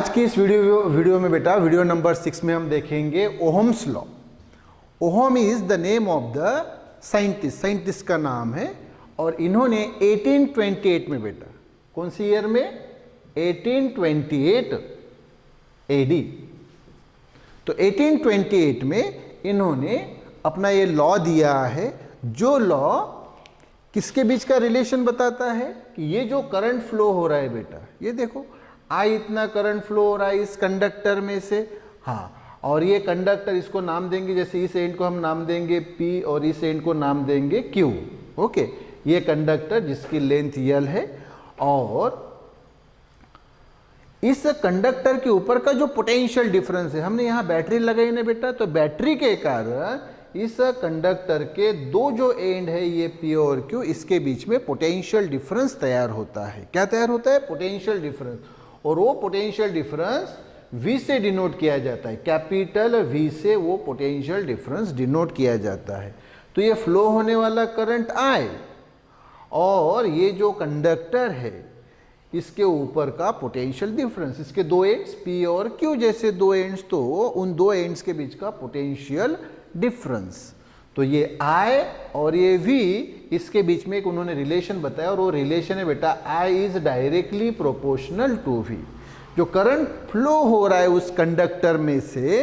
आज की इस वीडियो में बेटा वीडियो नंबर 6 में हम देखेंगे Ohm's law. Ohm is the name of the scientist का नाम है और इन्होंने 1828 में बेटा कौन सी ईयर में 1828 एडी, तो 1828 में इन्होंने अपना ये लॉ दिया है, जो लॉ किसके बीच का रिलेशन बताता है कि ये जो करंट फ्लो हो रहा है बेटा, ये देखो आई इतना करंट फ्लो हो रहा है इस कंडक्टर में से, हाँ, और ये कंडक्टर इसको नाम देंगे, जैसे इस एंड को हम नाम देंगे P और इस एंड को नाम देंगे Q। ओके, ये कंडक्टर जिसकी लेंथ L है और इस कंडक्टर के ऊपर का जो पोटेंशियल डिफरेंस है, हमने यहाँ बैटरी लगाई ना बेटा, तो बैटरी के कारण इस कंडक्टर के दो जो एंड है ये P और Q, इसके बीच में पोटेंशियल डिफरेंस तैयार होता है। क्या तैयार होता है? Potential difference. और वो पोटेंशियल डिफरेंस V से डिनोट किया जाता है, कैपिटल V से वो पोटेंशियल डिफरेंस डिनोट किया जाता है। तो ये फ्लो होने वाला करंट I और ये जो कंडक्टर है इसके ऊपर का पोटेंशियल डिफरेंस, इसके दो एंड्स P और Q जैसे दो एंड्स, तो उन दो एंड्स के बीच का पोटेंशियल डिफरेंस, तो ये I और ये V, इसके बीच में एक उन्होंने रिलेशन बताया और वो रिलेशन है बेटा I is directly proportional to V। जो करंट फ्लो हो रहा है उस कंडक्टर में से,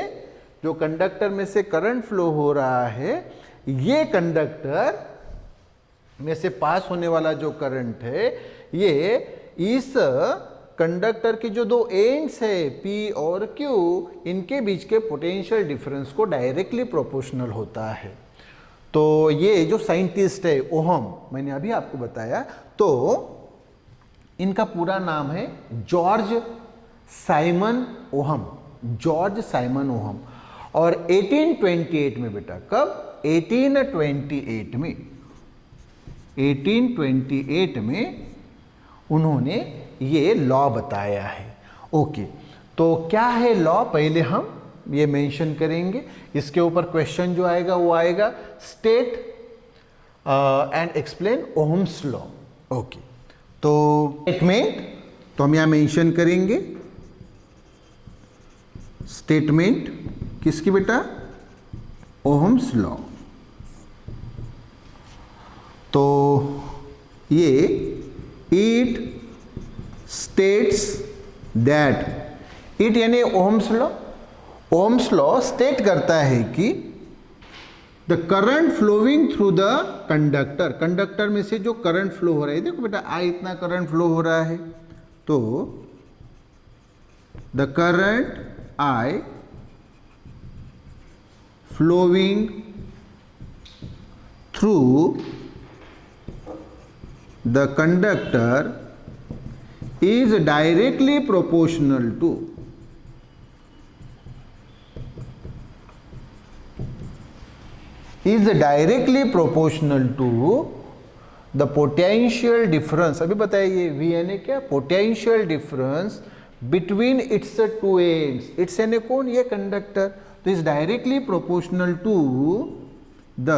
जो कंडक्टर में से करंट फ्लो हो रहा है, ये कंडक्टर में से पास होने वाला जो करंट है, ये इस कंडक्टर की जो दो एंड्स है P और Q, इनके बीच के पोटेंशियल डिफरेंस को डायरेक्टली प्रोपोर्शनल होता है। तो ये जो साइंटिस्ट है ओहम, मैंने अभी आपको बताया, तो इनका पूरा नाम है George Simon ohm, George Simon ohm. और 1828 में बेटा, कब? 1828 में उन्होंने ये लॉ बताया है। ओके, तो क्या है लॉ, पहले हम ये मेंशन करेंगे। इसके ऊपर क्वेश्चन जो आएगा वो आएगा state and explain Ohm's law. Okay, तो स्टेटमेंट तो हम यहां मेंशन करेंगे, स्टेटमेंट किसकी बेटा? Ohm's law. तो ये इट स्टेट्स दैट, इट यानी Ohm's law, Ohm's law state करता है कि the current flowing through the conductor, conductor में से जो करंट फ्लो हो रहा है, देखो बेटा I इतना करंट फ्लो हो रहा है, तो the current I flowing through the conductor is directly proportional to the potential difference। अभी बताइए V यानी क्या? Potential difference between its two ends. Its यानी कौन? ये कंडक्टर। तो is directly proportional to the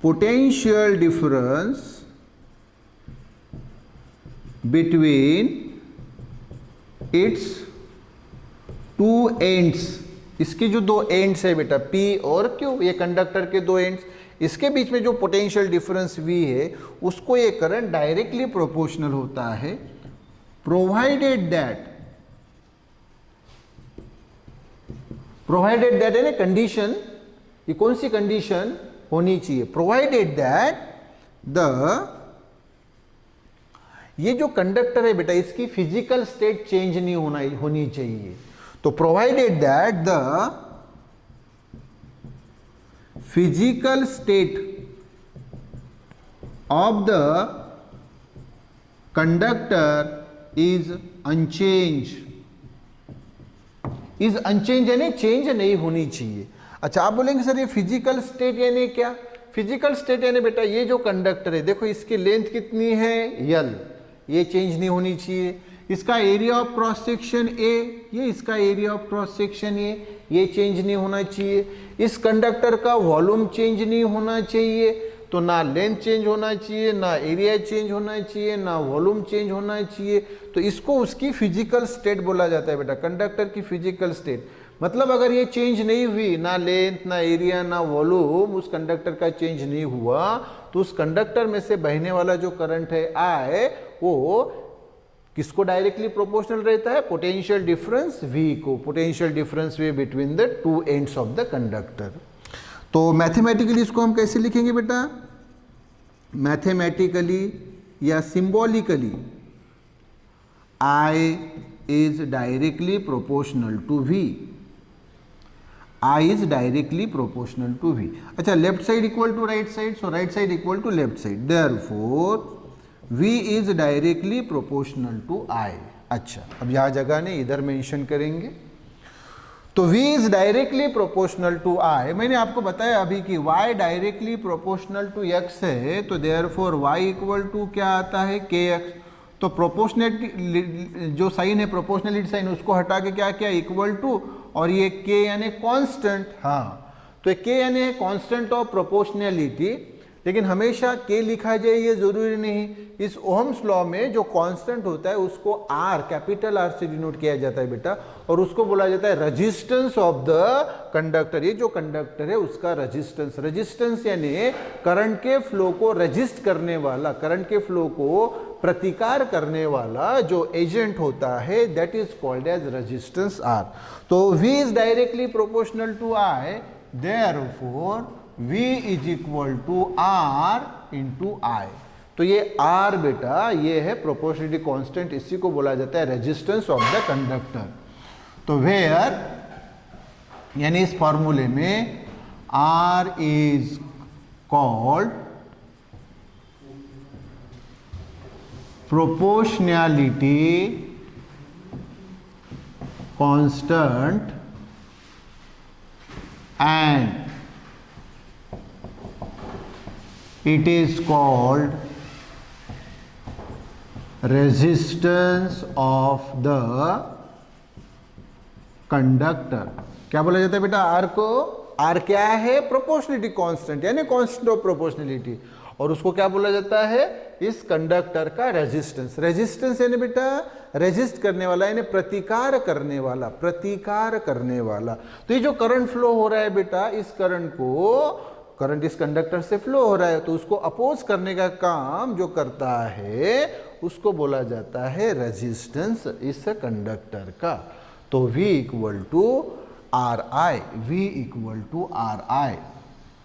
potential difference between its two ends. इसके जो दो एंड्स है बेटा P और Q, ये कंडक्टर के दो एंड्स, इसके बीच में जो पोटेंशियल डिफरेंस V है उसको ये करंट डायरेक्टली प्रोपोर्शनल होता है, प्रोवाइडेड दैट है ना कंडीशन, ये कौन सी कंडीशन होनी चाहिए? प्रोवाइडेड दैट द, ये जो कंडक्टर है बेटा इसकी फिजिकल स्टेट चेंज नहीं होनी चाहिए। तो provided that the physical state of the conductor is unchange. Is unchange यानी चेंज नहीं होनी चाहिए। अच्छा, आप बोलेंगे सर ये फिजिकल स्टेट यानी क्या? फिजिकल स्टेट यानी बेटा ये जो कंडक्टर है, देखो इसकी लेंथ कितनी है? L, ये चेंज नहीं होनी चाहिए। इसका area of cross section A, ये इसका area of cross section A, ये चेंज नहीं होना चाहिए। इस कंडक्टर का वॉल्यूम चेंज नहीं होना चाहिए। तो ना लेंथ चेंज होना चाहिए, ना एरिया चेंज होना चाहिए, ना वॉल्यूम चेंज होना चाहिए। तो इसको उसकी फिजिकल स्टेट बोला जाता है बेटा, कंडक्टर की फिजिकल स्टेट। मतलब अगर ये चेंज नहीं हुई, ना लेंथ ना एरिया ना वॉल्यूम उस कंडक्टर का चेंज नहीं हुआ, तो उस कंडक्टर में से बहने वाला जो करंट है I, वो किसको डायरेक्टली प्रोपोर्शनल रहता है? पोटेंशियल डिफरेंस V को, potential difference V between the two ends of the conductor. तो मैथमेटिकली इसको हम कैसे लिखेंगे बेटा? मैथमेटिकली या symbolically I is directly proportional to V, I is directly proportional to V। अच्छा, left side equal to right side, so right side equal to left side, therefore V is directly proportional to I। अच्छा, अब यहाँ जगह नहीं, इधर mention करेंगे। तो V is directly proportional to I, मैंने आपको बताया अभी कि Y directly proportional to X है, तो देयरफॉर Y इक्वल टू क्या आता है? KX। तो प्रोपोर्शनलिटी जो साइन है, प्रोपोर्शनलिटी साइन, उसको हटा के क्या किया? इक्वल टू, और ये K यानी कांस्टेंट। हाँ, तो K यानी कांस्टेंट ऑफ प्रोपोर्शनलिटी, लेकिन हमेशा K लिखा जाए ये जरूरी नहीं। इस ओहम्स लॉ में जो कांस्टेंट होता है उसको R, कैपिटल R से डिनोट किया जाता है बेटा, और उसको बोला जाता है रेजिस्टेंस ऑफ द कंडक्टर। ये जो कंडक्टर है उसका रेजिस्टेंस, रेजिस्टेंस यानी करंट के फ्लो को रेजिस्ट करने वाला, करंट के फ्लो को प्रतिकार करने वाला जो एजेंट होता है, that is called as resistance R। तो V is directly proportional to I, therefore V is equal to R into I। तो ये R बेटा, ये है प्रोपोर्शनलिटी कांस्टेंट, इसी को बोला जाता है रेजिस्टेंस ऑफ द कंडक्टर। तो वेयर यानी इस फॉर्मूले में R is called proportionality constant and it is called resistance of the conductor। क्या बोला जाता है बेटा R को? R क्या है? प्रोपोर्शनलिटी कांस्टेंट यानी कांस्टेंट ऑफ प्रोपोर्शनलिटी, और उसको क्या बोला जाता है? इस कंडक्टर का रेजिस्टेंस। रेजिस्टेंस यानी बेटा रेजिस्ट करने वाला, यानी प्रतिकार करने वाला, प्रतिकार करने वाला। तो ये जो करंट फ्लो हो रहा है बेटा, इस करंट को, करंट इस कंडक्टर से फ्लो हो रहा है, तो उसको अपोज करने का काम जो करता है उसको बोला जाता है रेजिस्टेंस इस कंडक्टर का। तो V equal to R I, V equal to R I,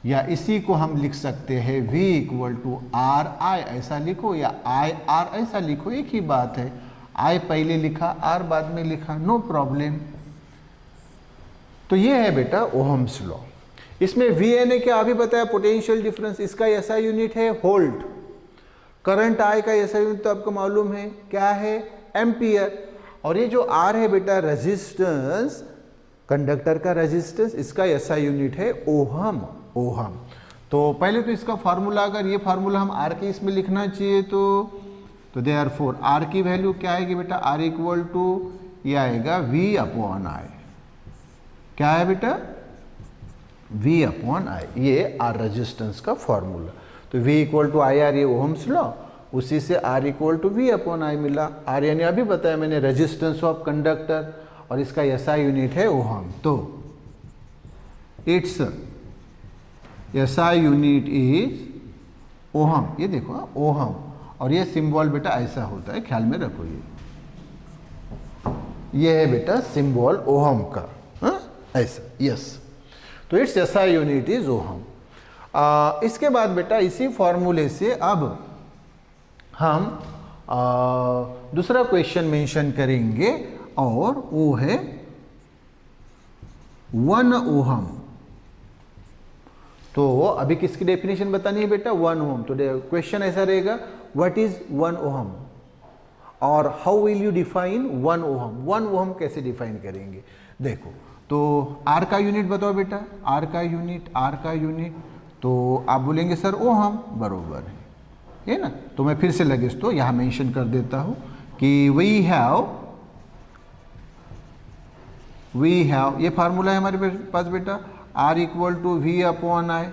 या इसी को हम लिख सकते हैं V equal to R I, ऐसा लिखो, या आई आर ऐसा लिखो, एक ही बात है। I पहले लिखा, R बाद में लिखा, नो प्रॉब्लम। तो ये है बेटा ओहम्स लॉ। इसमें V ने क्या अभी बताया? Potential difference. इसका ऐसा यूनिट है वोल्ट। करंट I का ऐसा यूनिट तो आपको मालूम है, क्या है? एम्पियर। और ये जो R है बेटा रेजिस्टेंस, कंडक्टर का रेजिस्टेंस, इसका ऐसा यूनिट है ओहम, ओहम। तो पहले तो इसका फार्मूला, अगर ये फार्मूला हम R के इसमें लिखना चाहिए तो देयरफॉर R की वैल्यू क्या आएगी बेटा? R इक्वल टू ये आएगा V अपॉन I। क्या है बेटा? V अपॉन I, ये R रेजिस्टेंस का फॉर्मूला। तो V equal to I R, ये ओहम्स लॉ, उसी से R equal to V upon I मिला। R यानी अभी बताया मैंने रेजिस्टेंस ऑफ कंडक्टर, और इसका ऐसा यूनिट है ओहम। तो it's SI unit is ohm. ये देखो ओहम, और ये सिंबल बेटा ऐसा होता है, ख्याल में रखो। ये है बेटा सिंबल ओहम का, ऐसा, यस। तो it's SI unit is ohm. इसके बाद बेटा इसी फॉर्मूले से अब हम दूसरा क्वेश्चन मेंशन करेंगे, और वो है 1 ओहम। तो अभी किसकी डेफिनेशन बतानी है बेटा? 1 ओहम। तो क्वेश्चन ऐसा रहेगा, व्हाट इज 1 ओहम, और how will you define 1 ohm. 1 ohm कैसे डिफाइन करेंगे? देखो, तो R का यूनिट बताओ बेटा, R का यूनिट, R का यूनिट, तो आप बोलेंगे सर ओहम, बरोबर है ना? तो मैं फिर से लगे तो यहाँ मेंशन कर देता हूँ कि वी हैव, ये फार्मूला है हमारे पास बेटा, R equal to V upon I।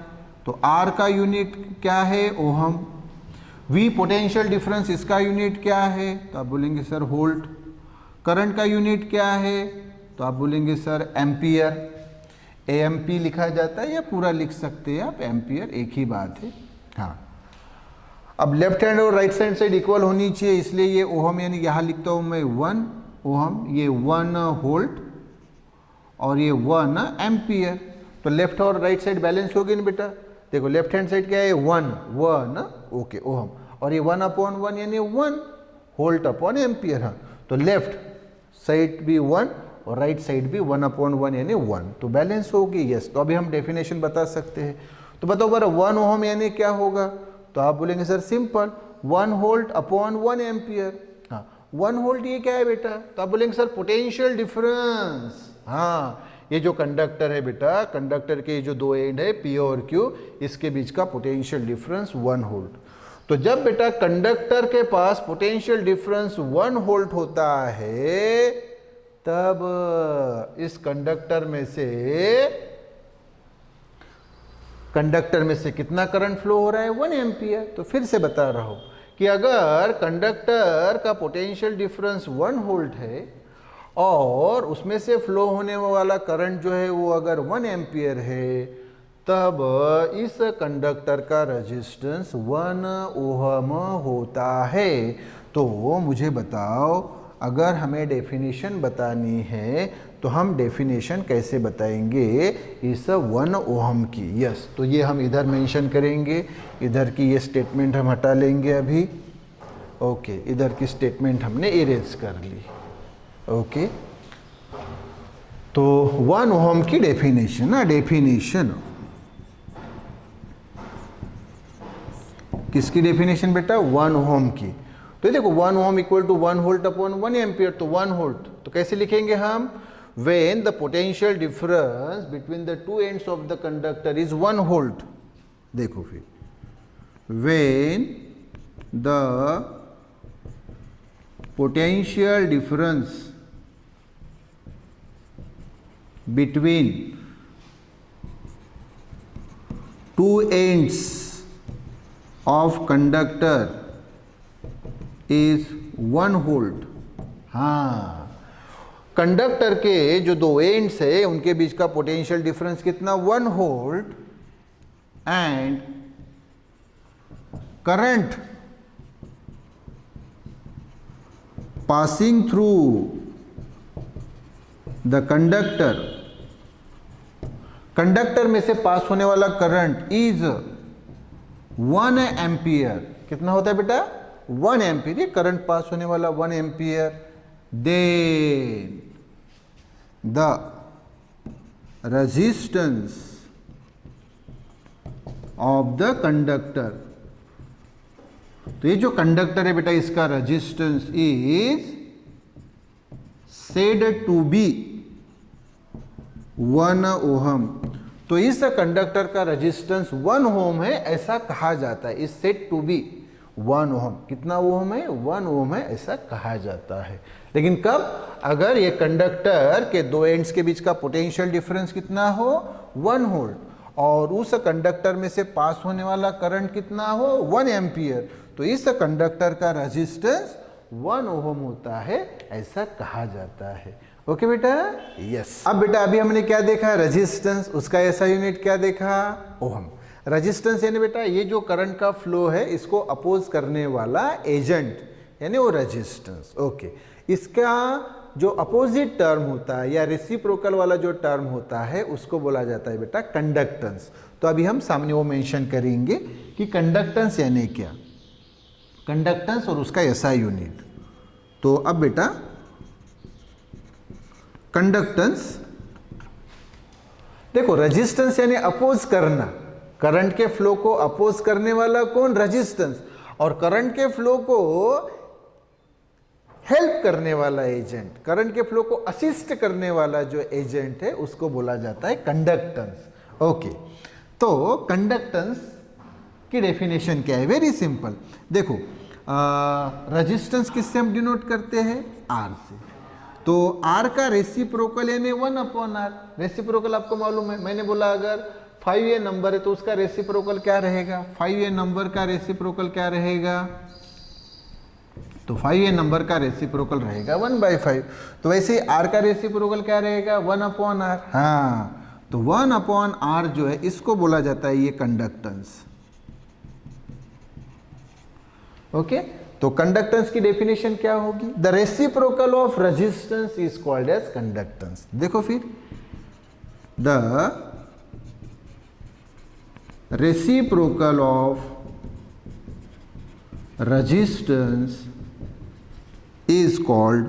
तो तो R का यूनिट क्या है, ओहम। V पोटेंशियल डिफरेंस, इसका यूनिट क्या है, तो आप बोलेंगे सर वोल्ट। करंट का यूनिट क्या है, तो आप बोलेंगे सर एम्पियर। AMP लिखा जाता है या पूरा लिख सकते हैं आप एम्पियर, एक ही बात है। हाँ, अब लेफ्ट हैंड और राइट हैंड साइड इक्वल होनी चाहिए, इसलिए ये ओहम यानी यहाँ लिखता हूँ मैं 1 ओहम, ये 1 वोल्ट और ये 1 एम्पियर। तो लेफ्ट और राइट साइड बैलेंस होगी ना बेटा। देखो लेफ्ट हैंड साइड क्या है, 1 ओके ओहम, और ये 1/1 यानी 1 वोल्ट अपॉन एम्पियर। हाँ, तो लेफ्ट साइड भी 1 और राइट साइड भी 1/1 यानी 1, तो बैलेंस होगी। यस, तो अभी हम डेफिनेशन बता सकते हैं। तो बताओ बार 1 ओहम यानी क्या होगा, तो आप बोलेंगे sir simple 1 volt upon 1 ampere. हाँ, 1 वोल्ट ये क्या है बेटा, तो आप बोलेंगे सर पोटेंशियल डिफरेंस। हाँ, ये जो कंडक्टर है बेटा, कंडक्टर के जो दो एंड है P और Q, इसके बीच का पोटेंशियल डिफरेंस 1 वोल्ट। तो जब बेटा कंडक्टर के पास पोटेंशियल डिफरेंस 1 वोल्ट होता है, तब इस कंडक्टर में से कितना करंट फ्लो हो रहा है, 1 एम्पियर। तो फिर से बता रहा हूं कि अगर कंडक्टर का पोटेंशियल डिफरेंस 1 वोल्ट है और उसमें से फ्लो होने वाला करंट जो है वो अगर 1 एम्पियर है, तब इस कंडक्टर का रेजिस्टेंस 1 ओहम होता है। तो मुझे बताओ, अगर हमें डेफिनेशन बतानी है तो हम डेफिनेशन कैसे बताएंगे इस 1 ओहम की। यस, तो ये हम इधर मेंशन करेंगे, इधर की ये स्टेटमेंट हम हटा लेंगे अभी। ओके, इधर की स्टेटमेंट हमने इरेज कर ली। ओके, तो 1 ओहम की डेफिनेशन ना, डेफिनेशन किसकी डेफिनेशन बेटा, 1 ओहम की। तो देखो 1 ohm equal to 1 volt upon 1 ampere, तो 1 वोल्ट तो कैसे लिखेंगे हम, when the potential difference between the two ends of the conductor is 1 volt। देखो फिर, when the potential difference between two ends of conductor is 1 volt। हाँ, conductor के जो दो एंड्स है उनके बीच का पोटेंशियल डिफरेंस कितना, 1 volt, and current passing through the conductor में से पास होने वाला करंट इज 1 एम्पियर। कितना होता है बेटा, 1 एम्पियर, ये करंट पास होने वाला 1 ampere. then the resistance of the conductor, तो ये जो कंडक्टर है बेटा, इसका resistance is said to be 1 ohm. तो इस कंडक्टर का रेजिस्टेंस 1 ओहम है ऐसा कहा जाता है, is said to be 1 ohm. कितना ओहम है, 1 ओहम है ऐसा कहा जाता है। लेकिन कब, अगर ये कंडक्टर के दो एंड्स के बीच का पोटेंशियल डिफरेंस कितना हो, 1 वोल्ट, और उस कंडक्टर में से पास होने वाला करंट कितना हो, 1 एम्पियर, तो इस कंडक्टर का रेजिस्टेंस 1 ओहम होता है ऐसा कहा जाता है। ओके बेटा, यस। अब बेटा अभी हमने क्या देखा, रेजिस्टेंस, उसका ऐसा यूनिट क्या देखा, ओहम। रेजिस्टेंस यानी बेटा ये जो करंट का फ्लो है इसको अपोज करने वाला एजेंट यानी वो रेजिस्टेंस। ओके, इसका जो अपोजिट टर्म होता है या रेसिप्रोकल वाला जो टर्म होता है उसको बोला जाता है बेटा कंडक्टेंस। तो अभी हम सामने वो मेंशन करेंगे कि कंडक्टेंस यानी क्या, कंडक्टेंस और उसका ऐसा यूनिट। तो अब बेटा कंडक्टेंस, देखो रेजिस्टेंस यानी अपोज करना, करंट के फ्लो को अपोज करने वाला कौन, रेजिस्टेंस, और करंट के फ्लो को हेल्प करने वाला एजेंट, करंट के फ्लो को असिस्ट करने वाला जो एजेंट है उसको बोला जाता है कंडक्टेंस। ओके, तो कंडक्टेंस की डेफिनेशन क्या है, वेरी सिंपल। देखो रेजिस्टेंस किससे हम डिनोट करते हैं, आर से। तो आर का रेसिप्रोकल यानी 1/r। रेसिप्रोकल आपको मालूम है, मैंने बोला अगर 5 ये नंबर है तो उसका रेसिप्रोकल क्या रहेगा, 5 ये नंबर का रेसिप्रोकल क्या रहेगा, तो 5 ये नंबर का रेसिप्रोकल रहेगा 1/5। तो वैसे ही r का रेसिप्रोकल क्या रहेगा 1/r। हाँ, तो 1/r जो है इसको बोला जाता है ये कंडक्टेंस। ओके, तो कंडक्टेंस की डेफिनेशन क्या होगी, the reciprocal of resistance is called as conductance. देखो फिर, the reciprocal of resistance is called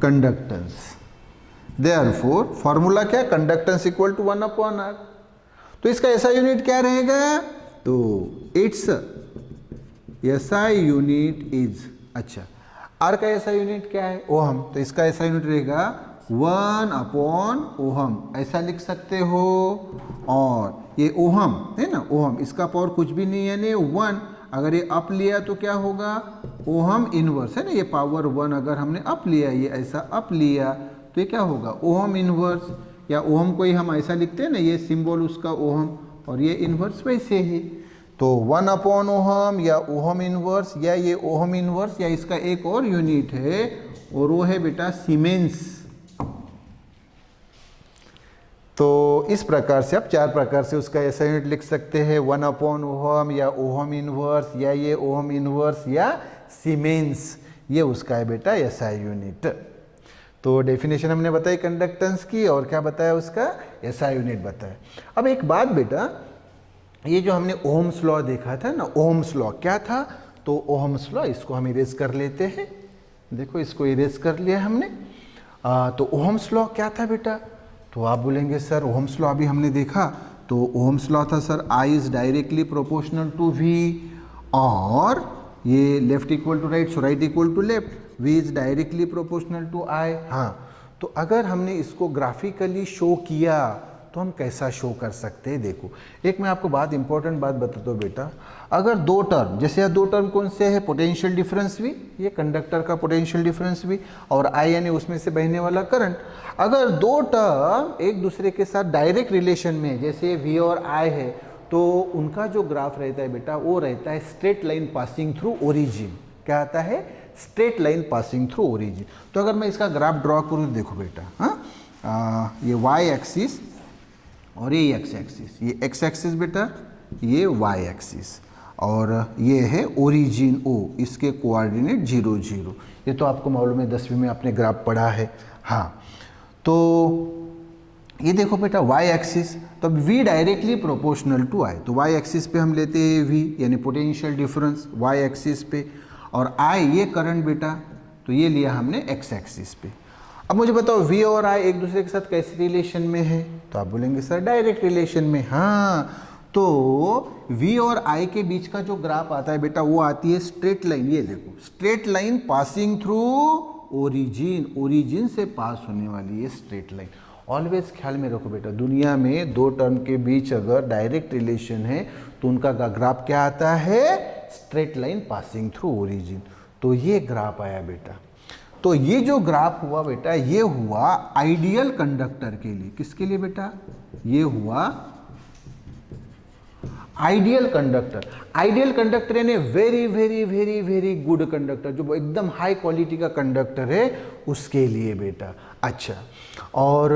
conductance। therefore formula क्या, कंडक्टेंस इक्वल टू 1/r। तो इसका एसआई यूनिट क्या रहेगा, तो इट्स एसआई यूनिट इज, अच्छा आर का एसआई यूनिट क्या है, ओहम, तो इसका एसआई यूनिट रहेगा 1/ओहम, ऐसा लिख सकते हो। और ये ओहम है ना, ओहम, इसका पावर कुछ भी नहीं है यानी 1, अगर ये अप लिया तो क्या होगा, ओहम इनवर्स है ना, ये पावर 1 अगर हमने अप लिया, ये ऐसा अप लिया तो ये क्या होगा ओहम इनवर्स, या ओहम को ही हम ऐसा लिखते हैं ना, ये सिंबल उसका ओहम और ये इनवर्स वैसे ही। तो 1/ओहम या ओहम इनवर्स, या ये ओहम इनवर्स, या इसका एक और यूनिट है और वो है बेटा सीमेंस। तो इस प्रकार से आप 4 प्रकार से उसका ऐसा यूनिट लिख सकते हैं, 1/ओहम या ओहम इनवर्स, या ये ओहम इनवर्स या सीमेंस, ये उसका है बेटा एसआई यूनिट। तो डेफिनेशन हमने बताई कंडक्टेंस की, और क्या बताया उसका एसआई यूनिट बताया। अब एक बात बेटा, ये जो हमने ओहम्स लॉ देखा था ना, ओहम्स लॉ क्या था, तो ओहम्स लॉ इसको हम इरेज कर लेते हैं। देखो इसको इरेज कर लिया हमने। तो ओहम्स लॉ क्या था बेटा, तो आप बोलेंगे सर ओहम्स लॉ अभी हमने देखा, तो ओहम्स लॉ था sir I is directly proportional to V, और ये left equal to right, so right equal to left, V is directly proportional to I। हाँ, तो अगर हमने इसको ग्राफिकली शो किया तो हम कैसा शो कर सकते हैं, देखो एक मैं आपको बात इंपॉर्टेंट बात बताता हूँ बेटा, अगर दो टर्म, जैसे यह दो टर्म कौन से है, पोटेंशियल डिफरेंस V, ये कंडक्टर का पोटेंशियल डिफरेंस V, और I यानी उसमें से बहने वाला करंट, अगर दो टर्म एक दूसरे के साथ डायरेक्ट रिलेशन में, जैसे V और I है, तो उनका जो ग्राफ रहता है बेटा वो रहता है straight line passing through origin. क्या आता है, straight line passing through origin. तो अगर मैं इसका ग्राफ ड्रॉ करूँ, देखो बेटा, हाँ ये y एक्सिस और ये एक्स एक्सिस, ये एक्स एक्सिस बेटा, ये y एक्सिस, और ये है ओरिजिन O, इसके कोऑर्डिनेट 0 0। ये तो आपको मालूम है, 10वीं में आपने ग्राफ पढ़ा है। हाँ, तो ये देखो बेटा y एक्सिस, तो अब v directly proportional to I, तो y एक्सिस पे हम लेते हैं v यानी पोटेंशियल डिफरेंस y एक्सिस पे, और I ये करंट बेटा, तो ये लिया हमने x एक्सिस पे। अब मुझे बताओ v और I एक दूसरे के साथ कैसे रिलेशन में है, तो आप बोलेंगे सर डायरेक्ट रिलेशन में। हाँ, तो v और I के बीच का जो ग्राफ आता है बेटा वो आती है स्ट्रेट लाइन, ये देखो straight line passing through origin, origin से पास होने वाली ये स्ट्रेट लाइन। ऑलवेज ख्याल में रखो बेटा, दुनिया में दो टर्म के बीच अगर डायरेक्ट रिलेशन है तो उनका ग्राफ क्या आता है, straight line passing through origin. तो ये ग्राफ आया बेटा, तो ये जो ग्राफ हुआ बेटा, ये हुआ आइडियल कंडक्टर के लिए। किसके लिए बेटा, ये हुआ आइडियल कंडक्टर। आइडियल कंडक्टर यानी very very very very good conductor, जो एकदम हाई क्वालिटी का कंडक्टर है उसके लिए बेटा। अच्छा, और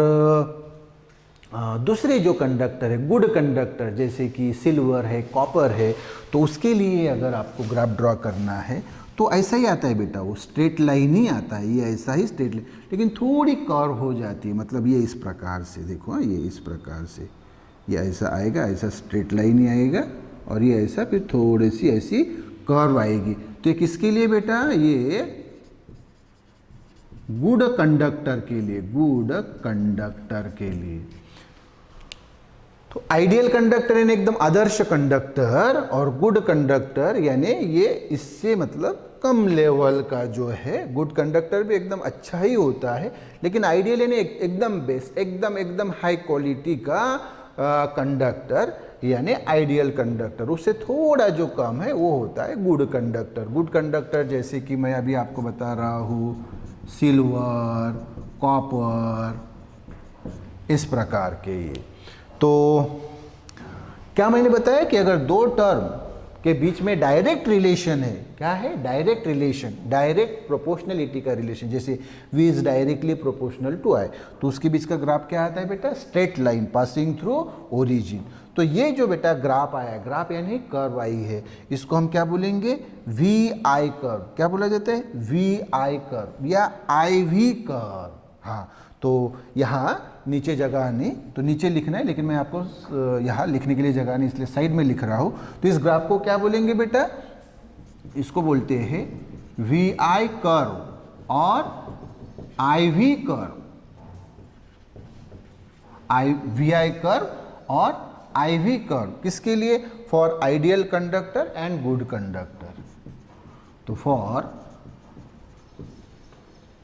दूसरे जो कंडक्टर है गुड कंडक्टर, जैसे कि सिल्वर है, कॉपर है, तो उसके लिए अगर आपको ग्राफ ड्रॉ करना है तो ऐसा ही आता है बेटा, वो स्ट्रेट लाइन ही आता है, ये ऐसा ही स्ट्रेट लाइन, लेकिन थोड़ी कर्व हो जाती है। मतलब ये इस प्रकार से देखो, ये इस प्रकार से, ये ऐसा आएगा, ऐसा स्ट्रेट लाइन ही आएगा, और ये ऐसा फिर थोड़ी सी ऐसी कर्व आएगी। तो ये किसके लिए बेटा, ये गुड कंडक्टर के लिए, गुड कंडक्टर के लिए। तो आइडियल कंडक्टर यानी एकदम आदर्श कंडक्टर, और गुड कंडक्टर यानी ये इससे मतलब कम लेवल का जो है। गुड कंडक्टर भी एकदम अच्छा ही होता है, लेकिन आइडियल यानी एकदम बेस्ट, एकदम एकदम हाई क्वालिटी का कंडक्टर यानी आइडियल कंडक्टर। उससे थोड़ा जो कम है वो होता है गुड कंडक्टर। गुड कंडक्टर जैसे कि मैं अभी आपको बता रहा हूँ, सिल्वर, कॉपर, इस प्रकार के ये। तो क्या मैंने बताया कि अगर दो टर्म के बीच में डायरेक्ट रिलेशन है, क्या है डायरेक्ट रिलेशन, डायरेक्ट प्रोपोर्शनलिटी का रिलेशन, जैसे v is directly proportional to i, तो उसके बीच का ग्राफ क्या आता है बेटा, straight line passing through origin. तो ये जो बेटा ग्राफ आया, ग्राफ यानी कर्व आई है, इसको हम क्या बोलेंगे, वी आई कर्व। क्या बोला जाता है, वी आई कर्व या आई वी कर्व। हाँ, तो यहाँ नीचे जगह नहीं, तो नीचे लिखना है, लेकिन मैं आपको यहाँ लिखने के लिए जगह नहीं, इसलिए साइड में लिख रहा हूँ। तो इस ग्राफ को क्या बोलेंगे बेटा, इसको बोलते हैं वी आई कर्व और I V curve, V I curve और आई वी कर्व। किसके लिए, for ideal conductor and good conductor. तो फॉर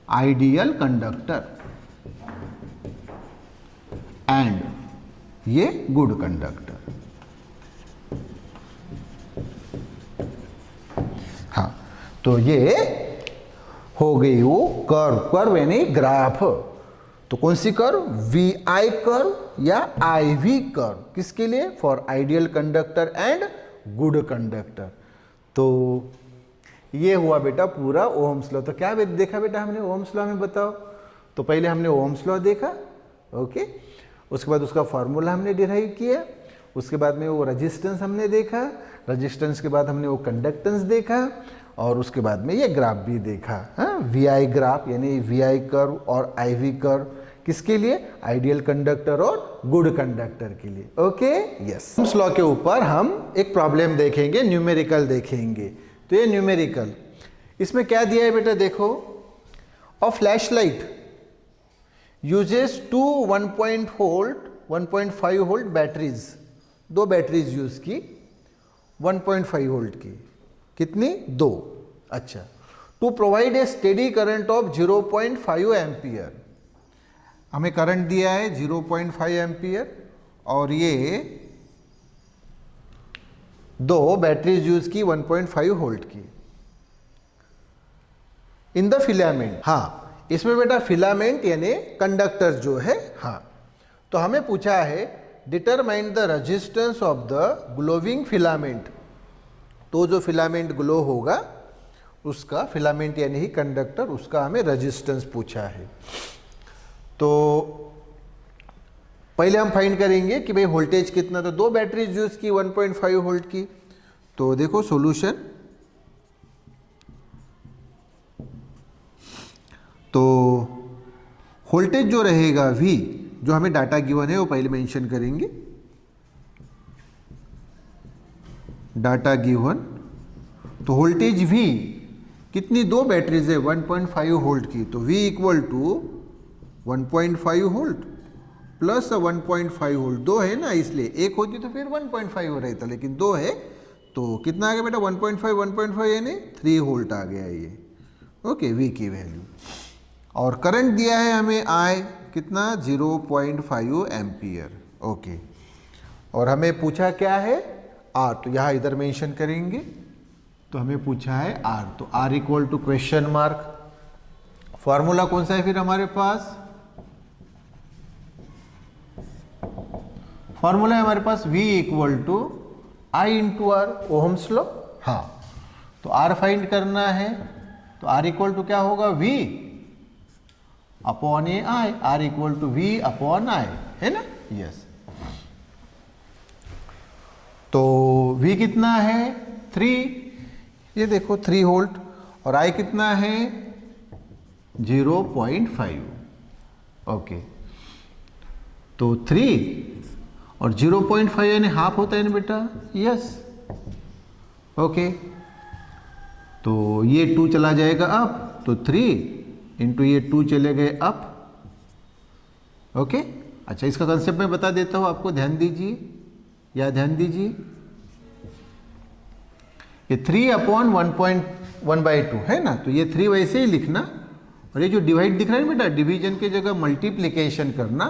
आइडियल कंडक्टर एंड ये गुड कंडक्टर। हाँ, तो ये हो गई वो कर्व, कर्व यानी ग्राफ। तो कौन सी कर्व, वी आई कर्व या आई वी कर्व। किसके लिए, for ideal conductor and good conductor. तो ये हुआ बेटा पूरा ओहम्स लॉ। तो क्या देखा बेटा हमने ओहम्स लॉ में, बताओ। तो पहले हमने ओहम्स लॉ देखा, ओके, उसके बाद उसका फॉर्मूला हमने डिराइव किया, उसके बाद में वो रेजिस्टेंस हमने देखा, रेजिस्टेंस के बाद हमने वो कंडक्टेंस देखा, और उसके बाद में ये ग्राफ भी देखा। हाँ, वी आई ग्राफ यानी वी आई कर्व और आई वी कर्व। किसके लिए, आइडियल कंडक्टर और गुड कंडक्टर के लिए। Okay, yes. ओहम्स लॉ के ऊपर हम एक प्रॉब्लम देखेंगे, न्यूमेरिकल देखेंगे। तो ये न्यूमेरिकल, इसमें क्या दिया है बेटा, देखो, a flash light uses two 1.5 volt batteries, दो बैटरीज यूज की 1.5 वोल्ट की, कितनी, दो। अच्छा, to provide a steady current of 0.5 ampere. हमें करंट दिया है 0.5 एम्पियर, और ये दो बैटरीज यूज की 1.5 वोल्ट की इन द फिलामेंट। हाँ, इसमें बेटा फिलामेंट यानी कंडक्टर जो है। हाँ, तो हमें पूछा है determine the resistance of the glowing filament. तो जो फिलामेंट ग्लो होगा उसका, फिलामेंट यानी ही कंडक्टर, उसका हमें रेजिस्टेंस पूछा है। तो पहले हम फाइंड करेंगे कि भाई वोल्टेज कितना। तो दो बैटरीज यूज की 1.5 वोल्ट की। तो देखो सॉल्यूशन, तो वोल्टेज जो रहेगा V, जो हमें डाटा गिवन है वो पहले मेंशन करेंगे। डाटा गिवन, तो वोल्टेज V कितनी, दो बैटरीज है 1.5 वोल्ट की, तो V equal to 1.5 volt plus 1.5 volt. दो है ना, इसलिए एक होती तो फिर 1.5 हो रहता, लेकिन दो है तो कितना आ गया बेटा, 1.5 यानी 3 वोल्ट आ गया ये। ओके, V की वैल्यू। और करंट दिया है हमें I, कितना, 0.5 एम्पियर। ओके, और हमें पूछा क्या है, R, तो यहाँ इधर मेंशन करेंगे। तो हमें पूछा है R, तो R equal to question mark. Formula कौन सा है फिर हमारे पास, फॉर्मूला है हमारे पास V equal to I into R, Ohm's law. हाँ, तो R फाइंड करना है, तो R इक्वल टू क्या होगा, V upon a I, R equal to V upon I, है ना, यस। तो V कितना है, 3, ये देखो 3 वोल्ट, और I कितना है 0.5। ओके, तो 3 और 0.5 यानी हाफ होता है ना बेटा, यस। ओके, तो ये 2 चला जाएगा अप, तो 3 इंटू ये 2 चले गए अप। ओके, अच्छा, इसका कंसेप्ट मैं बता देता हूँ आपको, ध्यान दीजिए, या ध्यान दीजिए। ये 3 अपॉन 1.1/2 है ना, तो ये 3 वैसे ही लिखना, और ये जो डिवाइड दिख रहा है बेटा, डिवीजन की जगह मल्टीप्लिकेशन करना।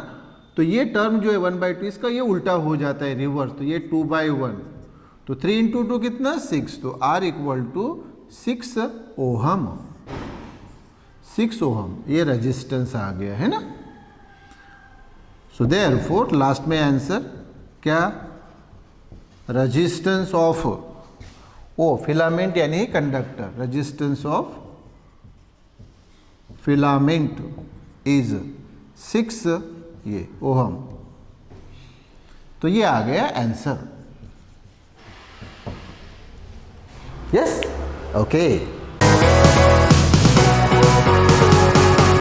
तो ये टर्म जो है 1/2, इसका ये उल्टा हो जाता है, रिवर्स, तो ये 2/1। तो 3 इंटू 2 कितना, 6, तो R equal to 6 ohm, 6 ohm ये रेजिस्टेंस आ गया है ना। सो देयरफॉर लास्ट में आंसर क्या, रेजिस्टेंस ऑफ ओ फिलामेंट यानी conductor, resistance of filament is 6 ये ओहम। तो ये आ गया आंसर। Yes, okay.